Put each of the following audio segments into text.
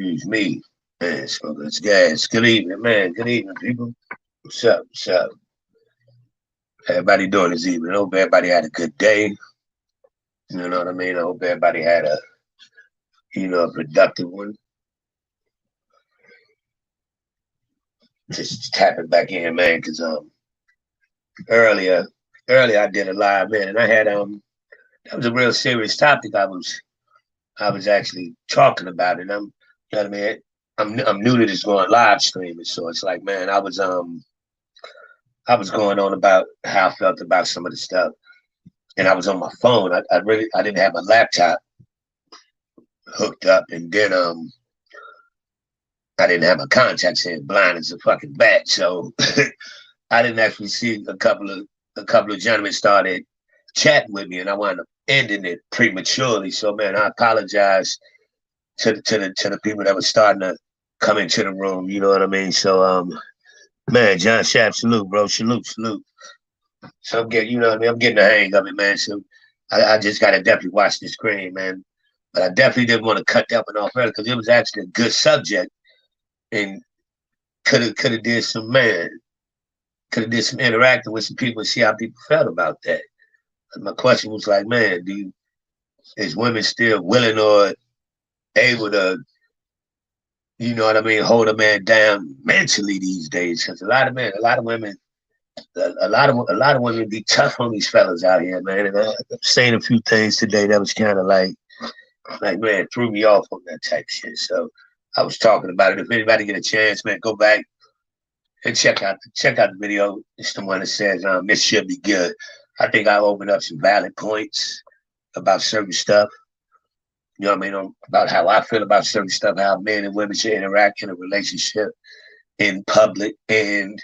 Excuse me, man. So let's gas. Good evening, man. Good evening, people. What's up? What's up? Everybody doing this evening? I hope everybody had a good day. You know what I mean? I hope everybody had a productive one. Just tapping back in, man, because earlier, earlier I did a live, man, and I had that was a real serious topic. I was actually talking about it. You know what I mean? I'm new to this going live streaming, so it's like, man, I was going on about how I felt about some of the stuff, and I was on my phone. I didn't have my laptop hooked up, and then I didn't have my contacts in, blind as a fucking bat, so I didn't actually see a couple of gentlemen started chatting with me, and I wound up ending it prematurely. So man, I apologize to the people that were starting to come into the room. You know what I mean? So man, John Shapp, salute, bro, salute. So I'm getting, you know what I mean? I'm getting the hang of it, man. So I just gotta definitely watch the screen, man. But I definitely didn't want to cut that one off early because it was actually a good subject and could have did some man, could have did some interacting with some people and see how people felt about that. And my question was like, man, is women still willing or able to, you know what I mean, hold a man down mentally these days? Because a lot of women, a lot of women be tough on these fellas out here, man. And I'm saying a few things today that was kind of like man, threw me off on that type shit. So I was talking about it. If anybody get a chance, man, go back and check out the video. It's the one that says this should be good. I think I opened up some valid points about certain stuff. You know what I mean? About how I feel about certain stuff, how men and women should interact in a relationship in public and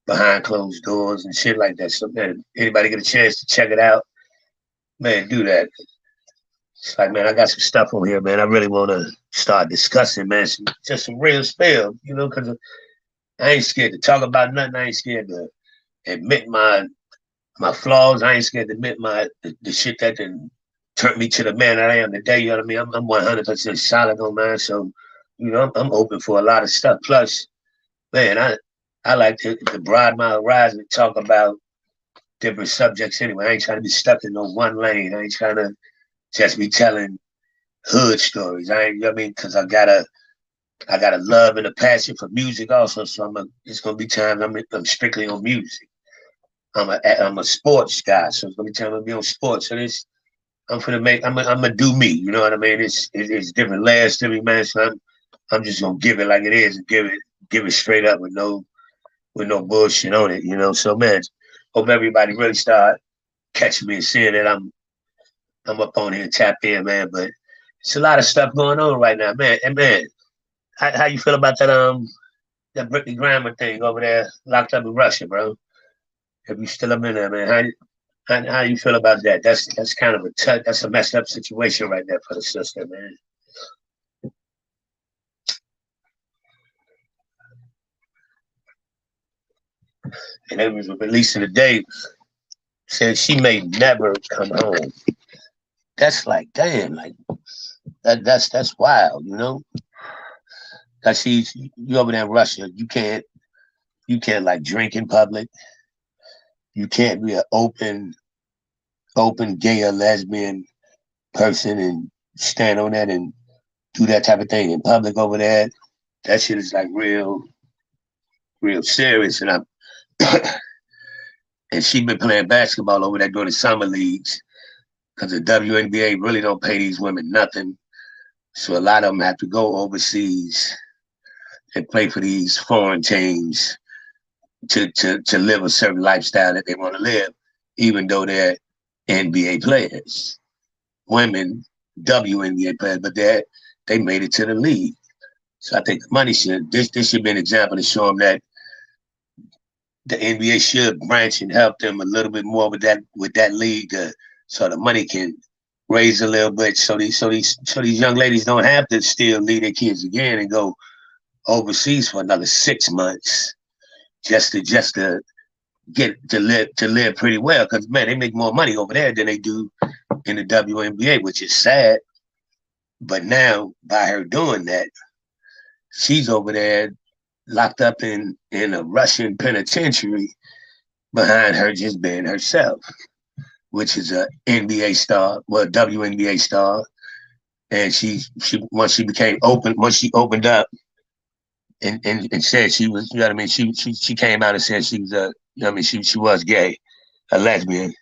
behind closed doors and shit like that. So man, anybody get a chance to check it out, man, do that. It's like, man, I got some stuff on here, man. I really want to start discussing, man, just some real spill, because I ain't scared to talk about nothing. I ain't scared to admit my flaws. I ain't scared to admit the shit that done turned me to the man that I am today. You know what I mean? I'm 100% solid on mine. So, I'm open for a lot of stuff. Plus, man, I like to broaden my horizon and talk about different subjects anyway. I ain't trying to be stuck in no one lane. I ain't trying to just be telling hood stories. I ain't, you know what I mean? Because I got a love and a passion for music also. So it's gonna be times I'm strictly on music. I'm a sports guy, so it's gonna be times I'm gonna be on sports. So I'm gonna do me. You know what I mean? It's different layers to me, man. So I'm just gonna give it like it is and give it straight up with no bullshit on it. So man, hope everybody really start catching me and seeing that I'm up on here and tap in, man. But it's a lot of stuff going on right now, man. And man, how you feel about that Brittany Griner thing over there locked up in Russia, bro? If you still up in there, man, how you feel about that? That's kind of that's a messed up situation right there for the sister, man. And it was releasing today, said she may never come home. That's like, damn, like that's wild, Cause you over there in Russia, you can't like drink in public. You can't be an open gay or lesbian person and stand on that and do that type of thing in public over there. That shit is like real serious. And and she been playing basketball over there during the summer leagues because the WNBA really don't pay these women nothing. So a lot of them have to go overseas and play for these foreign teams to live a certain lifestyle that they want to live, even though they're NBA players, women, WNBA players, but they made it to the league. So I think the money this should be an example to show them that the NBA should branch and help them a little bit more with that league, so the money can raise a little bit, so these young ladies don't have to still leave their kids again and go overseas for another 6 months just to get to live pretty well. Because man, they make more money over there than they do in the WNBA, which is sad. But now by her doing that, She's over there locked up in a Russian penitentiary behind her just being herself, which is a NBA star, well, WNBA star. And she once she became open, once she opened up and said she was, you know what I mean, she came out and said she was a, you know what I mean, she was gay, a lesbian.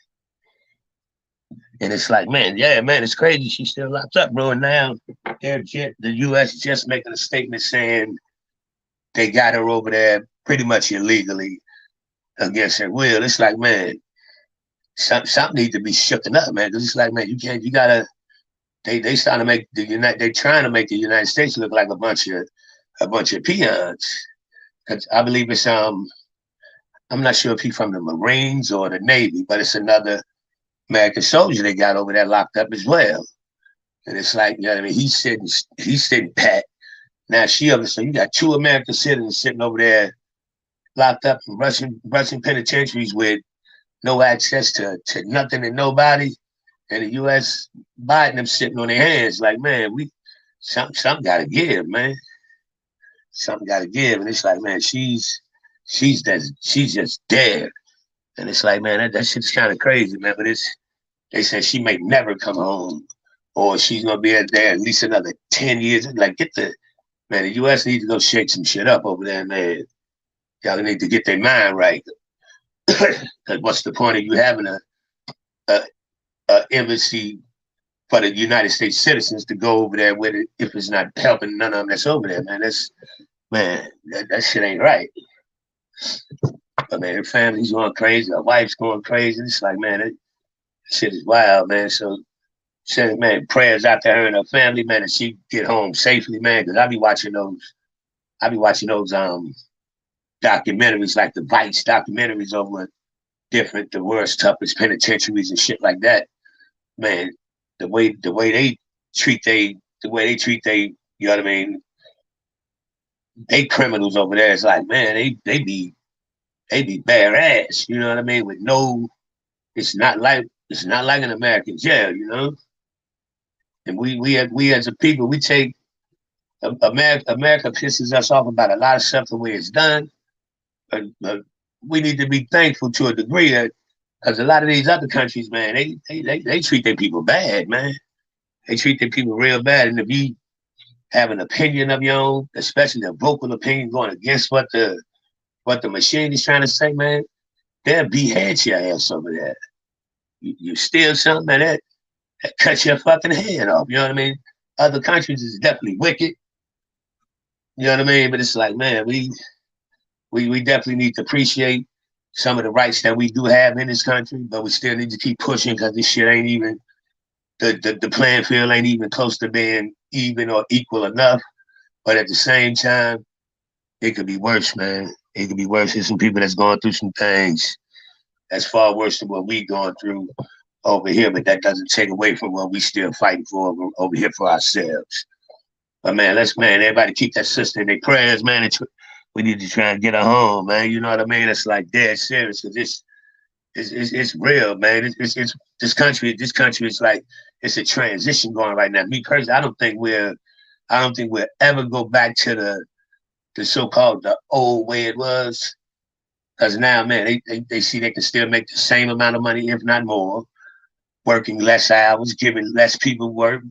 And it's like, man, yeah, man, it's crazy. She's still locked up, bro. And now the U.S. just making a statement saying they got her over there pretty much illegally against her will. It's like, man, something needs to be shooken up, man. Because it's like, man, you gotta. They starting to make they're trying to make the United States look like a bunch of peons. Cause I believe it's I'm not sure if he's from the Marines or the Navy, but it's another American soldier they got over there locked up as well. And it's like, you know what I mean? He's sitting pat. Now she over, so you got two American citizens sitting over there locked up in Russian penitentiaries with no access to nothing and nobody. And the US Biden them sitting on their hands like, man, we something gotta give, man. Something gotta give. And it's like, man, she's just dead. And it's like, man, that shit's kind of crazy, man. But they said she may never come home, or she's gonna be there at least another 10 years. Like, man, the US needs to go shake some shit up over there, man. Y'all need to get their mind right. Because what's the point of you having a, a embassy for the United States citizens to go over there with it if it's not helping none of them that's over there, man? That shit ain't right. But man, her family's going crazy, her wife's going crazy. It's like, man, that shit is wild, man. So said, man, prayers out to her and her family, man, and she get home safely, man. Because I be watching those documentaries, like the Vice documentaries over the world's toughest penitentiaries and shit like that. Man, the way they treat they, you know what I mean, they criminals over there. It's like, man, they be bare ass, you know what I mean, with no, it's not like an American jail, you know. And we as a people, we take America pisses us off about a lot of stuff the way it's done, but we need to be thankful to a degree that, because a lot of these other countries, man, they treat their people bad, man. They treat their people real bad, and if you have an opinion of your own, especially a vocal opinion going against what the machine is trying to say, man, they'll behead your ass over there. You steal something, man, that cuts your fucking head off. You know what I mean? Other countries is definitely wicked. You know what I mean? But it's like, man, we definitely need to appreciate some of the rights that we do have in this country, but we still need to keep pushing because this shit ain't even the playing field ain't even close to being even or equal enough. But at the same time, it could be worse, man. It could be worse. There's some people that's going through some things that's far worse than what we going through over here, but that doesn't take away from what we still fighting for over here for ourselves. But man, everybody keep that sister in their prayers, man. We need to try and get her home, man. You know what I mean? It's like dead serious because it's real, man. It's this country is like it's a transition going right now. Me personally, I don't think we'll ever go back to the so-called the old way it was. Because now, man, they see they can still make the same amount of money, if not more, working less hours, giving less people work.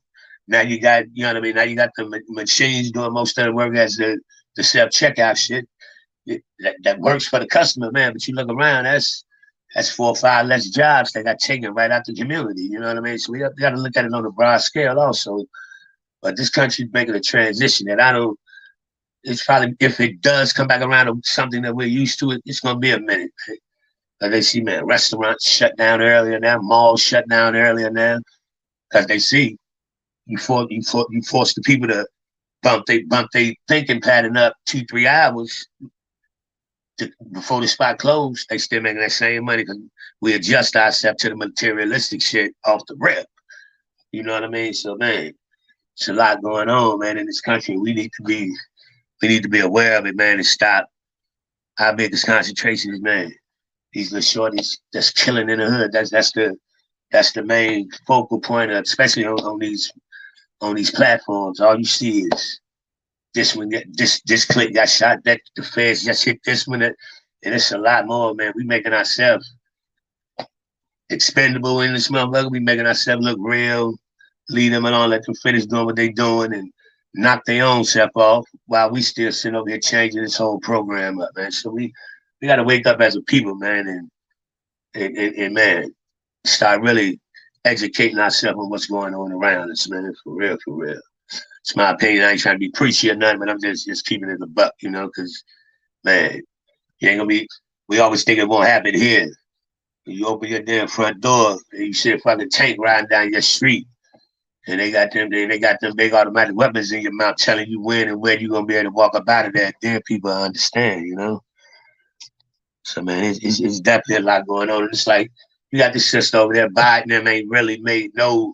Now you got, you know what I mean? Now you got the machines doing most of the work as the self-checkout shit. That works for the customer, man. But you look around, that's 4 or 5 less jobs that got taken right out the community. You know what I mean? So we got to look at it on a broad scale also. But this country's making a transition that I don't. It's probably, if it does come back around to something that we're used to, it's gonna be a minute. Like they see, man, restaurants shut down earlier now, malls shut down earlier now, because they see you force the people to bump they thinking pattern up 2-3 hours before the spot closed. They still making that same money because we adjust ourselves to the materialistic shit off the rip. You know what I mean? So man, it's a lot going on, man, in this country. We need to be aware of it, man, and stop our biggest concentration is, man, these little shorties that's killing in the hood. That's the main focal point, especially on these platforms. All you see is this one, this clip got shot. That the feds just hit this one, and it's a lot more, man. We making ourselves expendable in this motherfucker. We making ourselves look real. Leave them alone, let them finish doing what they doing, and knock their own self off while we still sitting over here changing this whole program up, man. So we got to wake up as a people, man, and man, start really educating ourselves on what's going on around us, man. For real, for real. It's my opinion. I ain't trying to be preachy or nothing, but I'm just keeping it a buck, you know, because man, you ain't gonna be. We always think it won't happen here. You open your damn front door and you see a fucking tank riding down your street, and they got them big automatic weapons in your mouth telling you when and where you're gonna be able to walk up out of that. Then people understand, you know. So man, it's definitely a lot going on. And it's like you got this sister over there, Biden, them ain't really made no.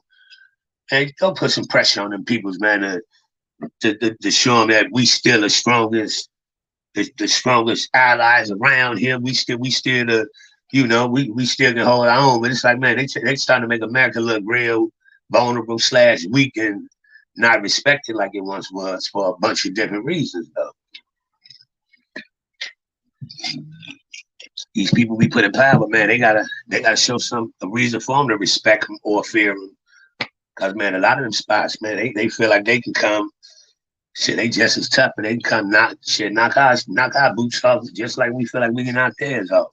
Hey, go put some pressure on them peoples, man, to show them that we still the strongest, the strongest allies around here. We still the, you know, we still can hold our own. But it's like, man, they starting to make America look real vulnerable / weak and not respected like it once was for a bunch of different reasons, though. These people we put in power, man, they gotta show a reason for them to respect them or fear them. Cause man, a lot of them spots, man, they feel like they can come. Shit, they just as tough, and they can come knock our boots off just like we feel like we can knock theirs off.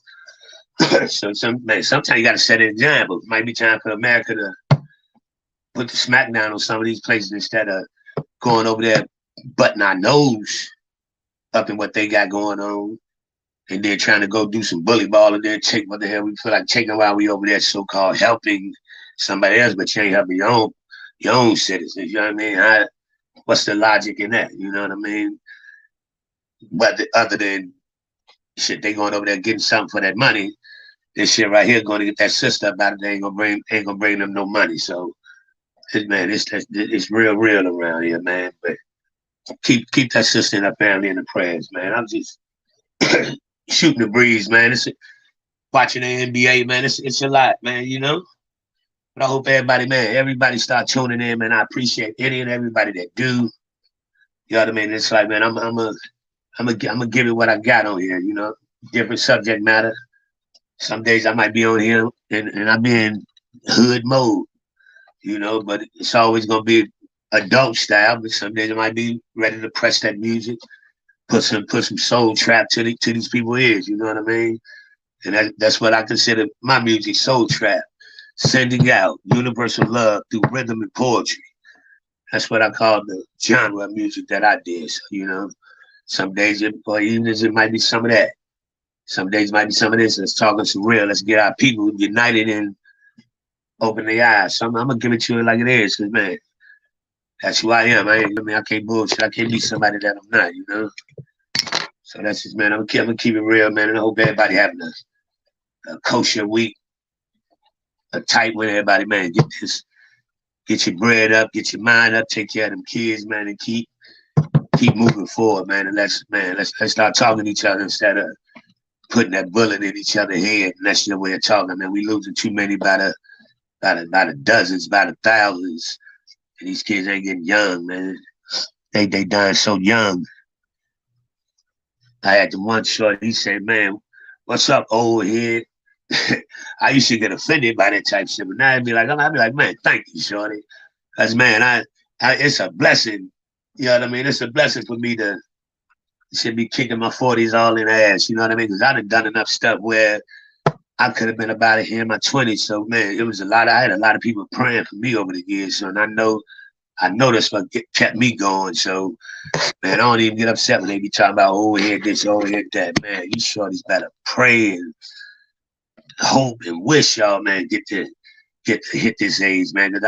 So sometimes you got to set an example. It might be time for America to put the smack down on some of these places instead of going over there butting our nose up in what they got going on, and then trying to go do some bully ball and then take what the hell we feel like taking while we over there so-called helping somebody else, but you ain't helping your own citizens. You know what I mean? What's the logic in that? You know what I mean? But other than shit, they going over there getting something for that money. This shit right here going to get that sister about it. They ain't gonna bring them no money. So, man, it's real around here, man. But keep that sister and her family in the prayers, man. I'm just shooting the breeze, man. It's watching the NBA, man. It's a lot, man. You know. But I hope everybody start tuning in, man. I appreciate any and everybody that do. You know what I mean? It's like, man, I'm gonna give it what I got on here. You know, different subject matter. Some days I might be on here and I'm in hood mode, you know, but it's always gonna be adult style. But some days I might be ready to press that music, put some soul trap to these people's ears. You know what I mean? And that's what I consider my music, soul trap. Sending out universal love through rhythm and poetry. That's what I call the genre of music that I did. So, you know, some days or evenings it might be some of that. Some days it might be some of this. Let's talk some real. Let's get our people united and open their eyes. So I'm gonna give it to you like it is, cause man, that's who I am. I can't bullshit. I can't be somebody that I'm not. You know. So that's just, man. I'm gonna keep it real, man. And I hope everybody having a kosher week. A tight with everybody, man. Get your bread up, get your mind up, take care of them kids, man, and keep moving forward, man. And let's start talking to each other instead of putting that bullet in each other's head. And that's your way of talking, man. We losing too many by the dozens, by the thousands. And these kids ain't getting young, man. They dying so young. I had the one short, he said, man, what's up, old head? I used to get offended by that type of shit, but now I'd be like, man, thank you, shorty. Because, man, it's a blessing. You know what I mean? It's a blessing for me to should be kicking my 40s all in the ass. You know what I mean? Because I done enough stuff where I could have been about it here in my 20s. So, man, it was I had a lot of people praying for me over the years. So, and I know that's what kept me going. So, man, I don't even get upset when they be talking about overhead this, overhead that. Man, you shorties better pray and hope and wish y'all, man, get to hit this age, man. Because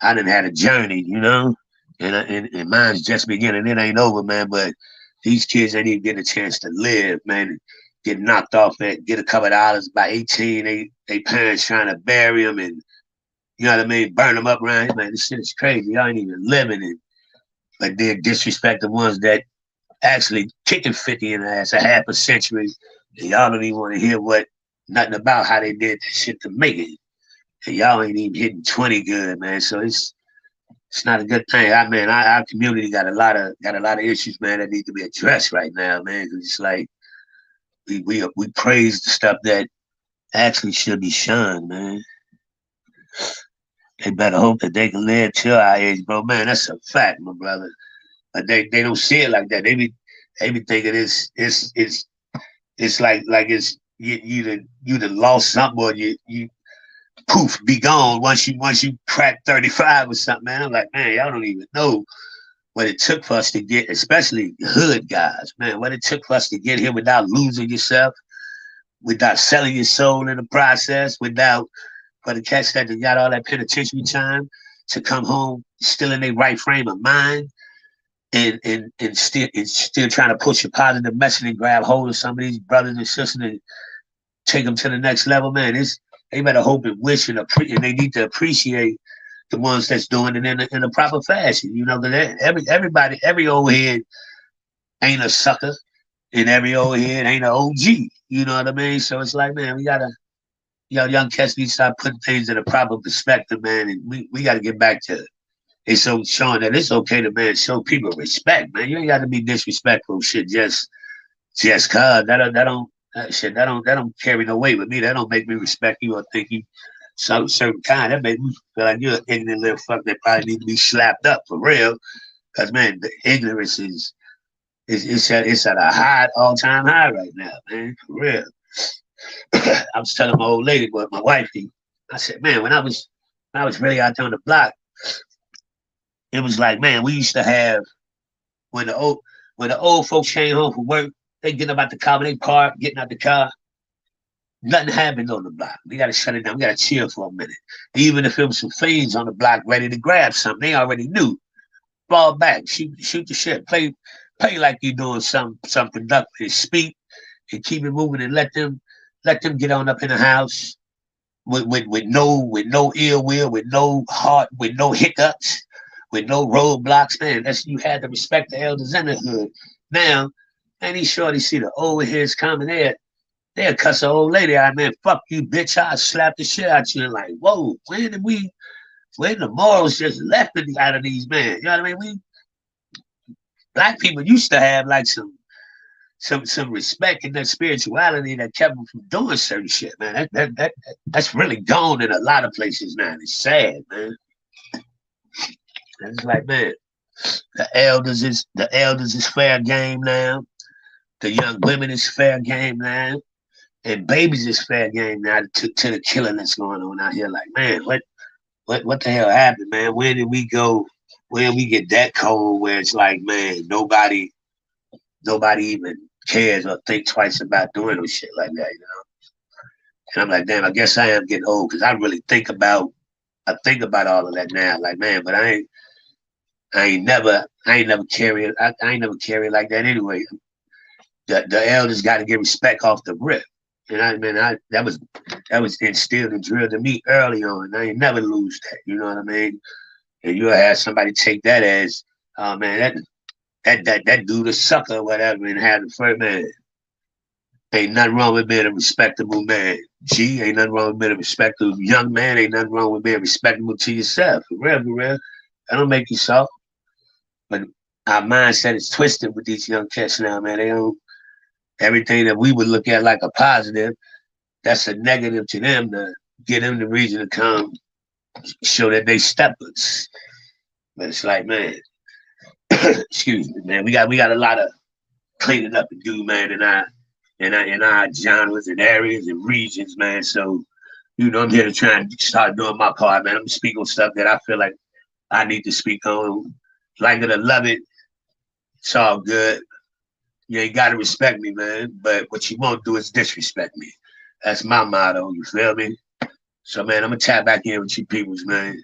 I done had a journey, you know, and mine's just beginning. It ain't over, man. But these kids ain't even getting a chance to live, man. Get knocked off at get a couple of dollars by 18. They parents trying to bury them and you know what I mean, burn them up around here, man. This shit is crazy. Y'all ain't even living it. But they disrespect the ones that actually kicking 50 in the ass a half a century. And y'all don't even want to hear nothing about how they did that shit to make it. And y'all ain't even hitting 20 good, man. So It's not a good thing. Our community got a lot of issues, man, that need to be addressed right now, man. 'Cause it's like we praise the stuff that actually should be shunned, man. They better hope that they can live till our age, bro. Man, that's a fact, my brother. But they don't see it like that. They be thinking it's like it's you done lost something or you poof be gone once you crack 35 or something, man. I'm like, man, y'all don't even know what it took for us to get, especially hood guys, man, what it took for us to get here without losing yourself, without selling your soul in the process, without for the cats that got all that penitentiary time to come home still in their right frame of mind and still trying to push a positive message and grab hold of some of these brothers and sisters and take them to the next level, man. They better hope and wish and they need to appreciate the ones that's doing it in a proper fashion. You know, because everybody, every old head ain't a sucker, and every old head ain't an OG. You know what I mean? So it's like, man, we gotta, young cats need to start putting things in a proper perspective, man, and we gotta get back to it. It's so showing that it's okay to, man, show people respect, man. You ain't got to be disrespectful, shit. Just cause that don't carry no weight with me. That don't make me respect you or think you some certain kind. That make me feel like you're an ignorant little fuck that probably need to be slapped up for real. Cause man, the ignorance it's at a high all time high right now, man. For real. I was telling my old lady, but my wifey, I said, man, when I was really out there on the block, it was like, man, we used to have when the old when the old folks came home from work, they get up out the car, when they park, getting out the car, nothing happened on the block. We gotta shut it down. We gotta chill for a minute. Even if it was some fiends on the block ready to grab something, they already knew. Fall back, shoot the shit, play like you're doing some productive, speak and keep it moving and let them get on up in the house with no ill will, with no heart, with no hiccups, with no roadblocks, man. That's you had to respect the elders in the hood. Now, man, these shorty see the old heads coming there. They'll cuss an old lady out, man. Fuck you, bitch. I'll slap the shit out you. And like, whoa, when the morals just left out of these men? You know what I mean? Black people used to have like some respect and that spirituality that kept them from doing certain shit, man. That's really gone in a lot of places now. It's sad, man. And it's like, man, the elders is fair game now. The young women is fair game now. And babies is fair game now to the killing that's going on out here. Like, man, what the hell happened, man? Where did we go? Where we get that cold where it's like, man, nobody even cares or think twice about doing no shit like that, you know? And I'm like, damn, I guess I am getting old because I think about all of that now. Like, man, but I ain't never carry it like that anyway. The elders got to get respect off the rip. And I mean, that was instilled and drilled in me early on. I ain't never lose that. You know what I mean? And you'll have somebody take that as, oh man, that dude a sucker or whatever, and have the first man. Ain't nothing wrong with being a respectable man. G, ain't nothing wrong with being a respectable young man. Ain't nothing wrong with being respectable to yourself. For real, for real. That don't make you soft. But our mindset is twisted with these young cats now, man. They don't everything that we would look at like a positive, that's a negative to them to get them the reason to come show that they steppers. But it's like, man, excuse me, man, we got a lot of cleaning up to do, man, in our genres and areas and regions, man. So, I'm here to try and start doing my part, man. I'm speaking on stuff that I feel like I need to speak on. Like it or love it, it's all good. You ain't gotta respect me, man. But what you won't do is disrespect me. That's my motto. You feel me? So, man, I'm gonna tap back in with you peoples, man.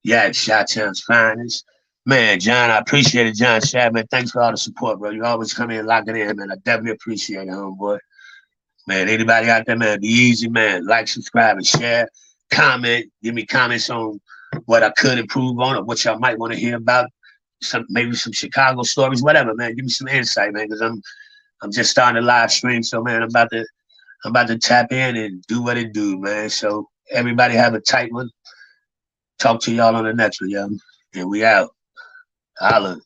Yeah, Shot Town's finest. Man, John, I appreciate it, John Shad, man. Thanks for all the support, bro. You always come in and lock it in, man. I definitely appreciate it, homeboy. Man, anybody out there, man, be easy, man. Like, subscribe, and share. Comment. Give me comments on what I could improve on or what y'all might want to hear about. Maybe some Chicago stories, whatever, man. Give me some insight, man, because I'm just starting a live stream. So, man, I'm about to tap in and do what it do, man. So everybody have a tight one. Talk to y'all on the next one, yo. And we out. Holla.